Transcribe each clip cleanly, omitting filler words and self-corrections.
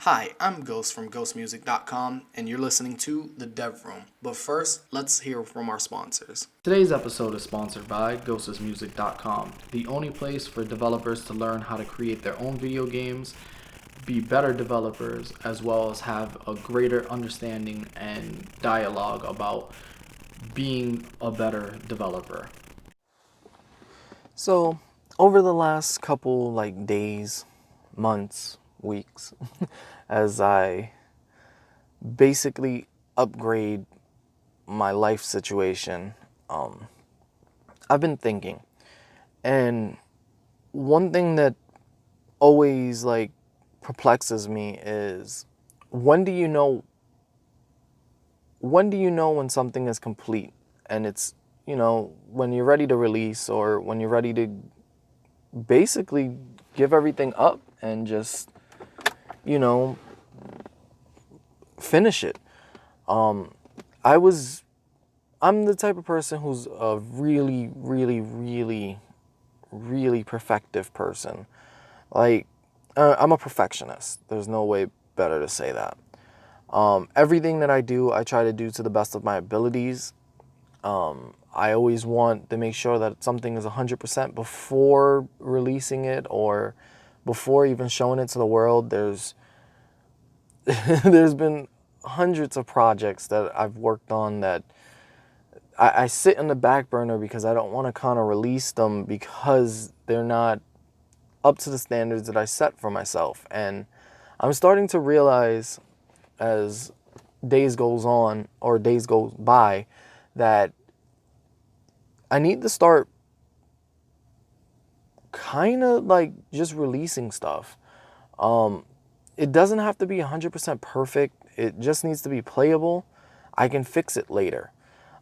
Hi, I'm Ghost from ghostmusic.com, and you're listening to The Dev Room. But first, let's hear from our sponsors. Today's episode is sponsored by ghostmusicom, the only place for developers to learn how to create their own video games, be better developers, as well as have a greater understanding and dialogue about being a better developer. So, over the last couple days, months, weeks, as I basically upgrade my life situation, I've been thinking. And one thing that always perplexes me is when do you know when something is complete and it's when you're ready to release, or when you're ready to basically give everything up and just finish it. I'm the type of person who's a really, really, really, really perfective person. I'm a perfectionist. There's no way better to say that. Everything that I do, I try to do to the best of my abilities. I always want to make sure that something is 100% before releasing it, or before even showing it to the world. There's been hundreds of projects that I've worked on that I sit in the back burner because I don't want to kind of release them because they're not up to the standards that I set for myself. And I'm starting to realize as days go by that I need to start kind of just releasing stuff. It doesn't have to be 100% perfect. It just needs to be playable. I can fix it later.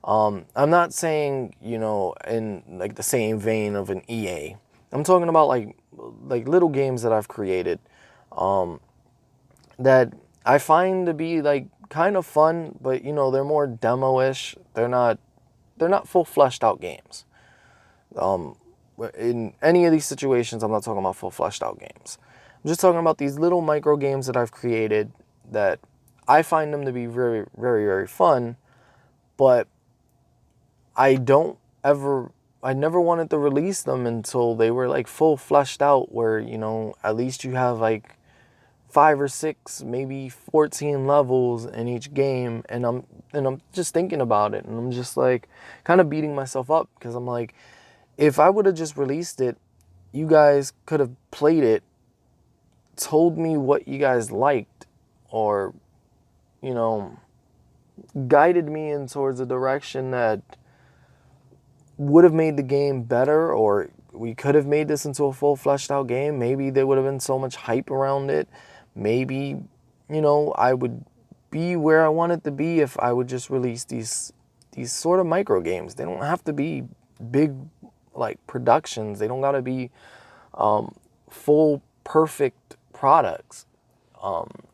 I'm not saying, in the same vein of an EA. I'm talking about little games that I've created that I find to be kind of fun, but they're more demo-ish. They're not full fleshed out games. In any of these situations, I'm not talking about full fleshed out games. I'm just talking about these little micro games that I've created that I find them to be very, very, very fun, but I never wanted to release them until they were full fleshed out, where, at least you have 5 or 6, maybe 14 levels in each game. And I'm just thinking about it, and I'm just kind of beating myself up, because I'm like, if I would have just released it, you guys could have played it, told me what you guys liked, or, guided me in towards a direction that would have made the game better, or we could have made this into a full fleshed out game. Maybe there would have been so much hype around it. Maybe, I would be where I wanted to be if I would just release these sort of micro games. They don't have to be big productions. They don't gotta be full perfect products.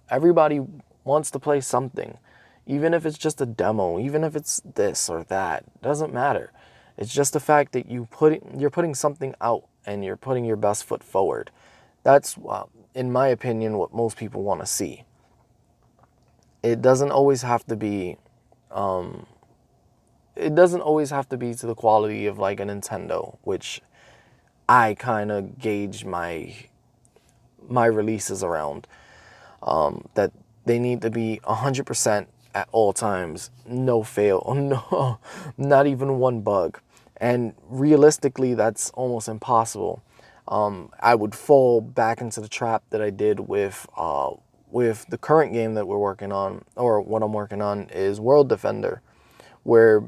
Everybody wants to play something, even if it's just a demo, even if it's this or that. It doesn't matter. It's just the fact that you're putting something out and you're putting your best foot forward. That's, in my opinion, what most people want to see. It doesn't always have to be. It doesn't always have to be to the quality of a Nintendo, which I kind of gauge my releases around. That they need to be 100% at all times, no fail, no, not even one bug. And realistically, that's almost impossible. I would fall back into the trap that I did with the current game that we're working on, or what I'm working on, is World Defender, where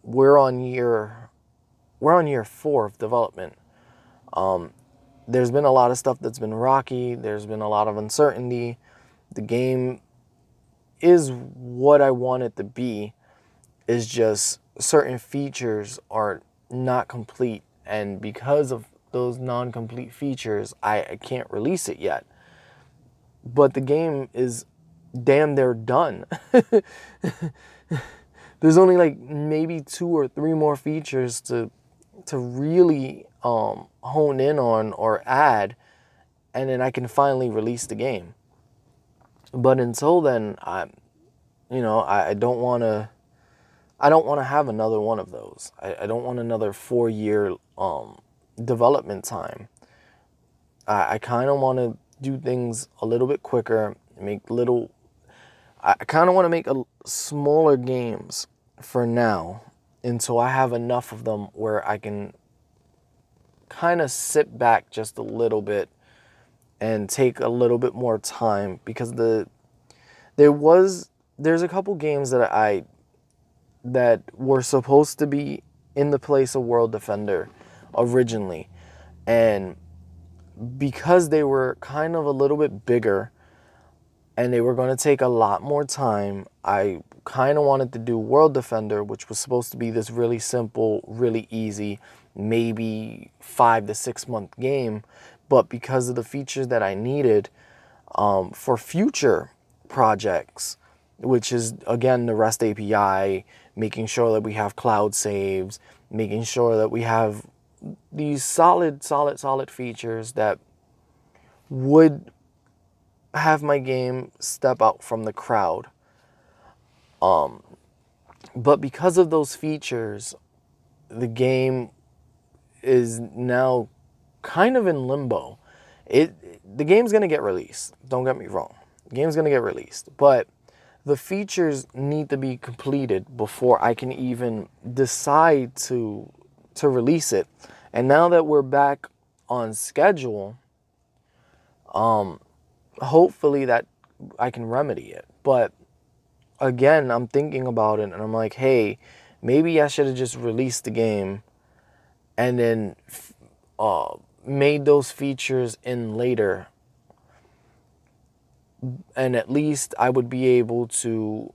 we're on year 4 of development. There's been a lot of stuff that's been rocky. There's been a lot of uncertainty. The game is what I want it to be. Is just certain features are not complete, and because of those non-complete features, I can't release it yet. But the game is damn near done. There's only maybe 2 or 3 more features to really hone in on or add, and then I can finally release the game. But until then, I don't want to. I don't want to have another one of those. I don't want another 4-year development time. I kind of want to do things a little bit quicker, I kind of want to make smaller games for now until I have enough of them where I can kind of sit back just a little bit and take a little bit more time, because there's a couple games that were supposed to be in the place of World Defender originally, and because they were kind of a little bit bigger and they were going to take a lot more time, I kind of wanted to do World Defender, which was supposed to be this really simple, really easy, maybe 5 to 6 month game. But because of the features that I needed for future projects, which is, again, the REST API, making sure that we have cloud saves, making sure that we have these solid features that would have my game step out from the crowd. But because of those features, the game is now kind of in limbo. The game's going to get released. Don't get me wrong. The game's going to get released. But the features need to be completed before I can even decide to release it. And now that we're back on schedule, hopefully that I can remedy it. But again, I'm thinking about it and I'm like, hey, maybe I should have just released the game and then made those features in later. And at least I would be able to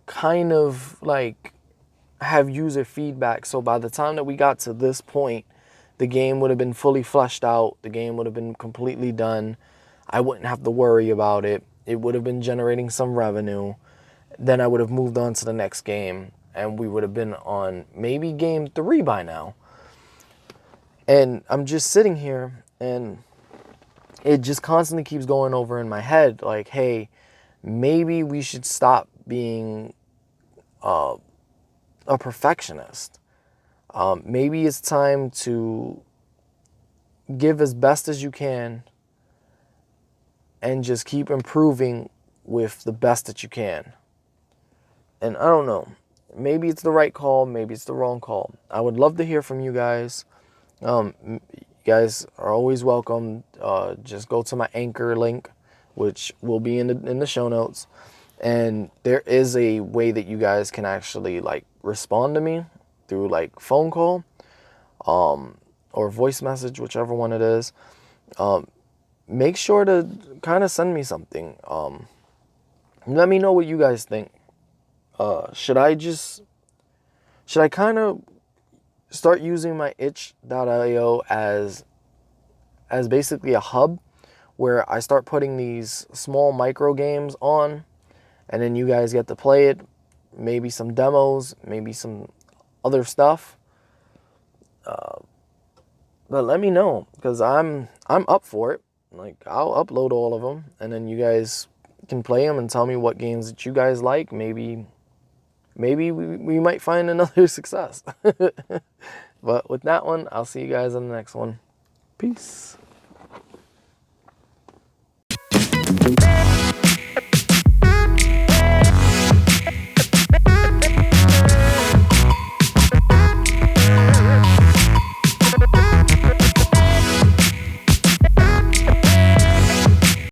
kind of like have user feedback. So by the time that we got to this point, the game would have been fully fleshed out. The game would have been completely done. I wouldn't have to worry about it. It would have been generating some revenue. Then I would have moved on to the next game, and we would have been on maybe game 3 by now. And I'm just sitting here, and it just constantly keeps going over in my head, like, hey, maybe we should stop being a perfectionist. Maybe it's time to give as best as you can and just keep improving with the best that you can. And I don't know, maybe it's the right call, maybe it's the wrong call. I would love to hear from you guys. You guys are always welcome. Just go to my Anchor link, which will be in the show notes. And there is a way that you guys can actually like respond to me through like phone call, or voice message, whichever one it is. Make sure to kind of send me something. Let me know what you guys think. Should I kind of start using my itch.io as basically a hub where I start putting these small micro games on, and then you guys get to play it, maybe some demos, maybe some other stuff. But let me know, because I'm up for it. Like, I'll upload all of them, and then you guys can play them and tell me what games that you guys like. Maybe we might find another success. But with that one, I'll see you guys on the next one. Peace.